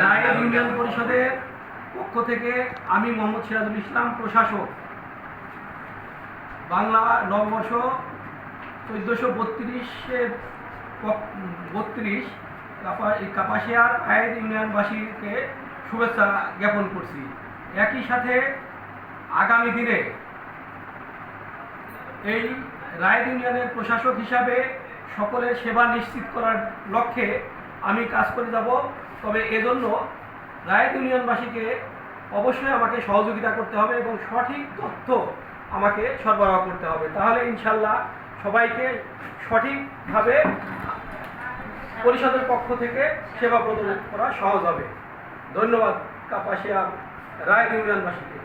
Raiganj union পরিষদের পক্ষ থেকে আমি মোহাম্মদ সিরাজুল ইসলাম, প্রশাসক, বাংলা নববর্ষ 1432 কাপাসিয়ার রায়গঞ্জ ইউনিয়নবাসীকে শুভেচ্ছা জ্ঞাপন করছি। একই সাথে আগামী দিনে এই রায়গঞ্জ ইউনিয়নের প্রশাসক হিসাবে সকলের সেবা নিশ্চিত করার লক্ষ্যে আমি কাজ করে যাব। তবে এজন্য রায়গঞ্জ ইউনিয়নবাসীকে অবশ্যই আমাকে সহযোগিতা করতে হবে এবং সঠিক তথ্য আমাকে সরবরাহ করতে হবে, তাহলে ইনশাল্লাহ সবাইকে সঠিকভাবে পরিষদের পক্ষ থেকে সেবা প্রদান করা সহজ হবে। ধন্যবাদ কাপাসিয়া রায়গঞ্জ ইউনিয়নবাসীকে।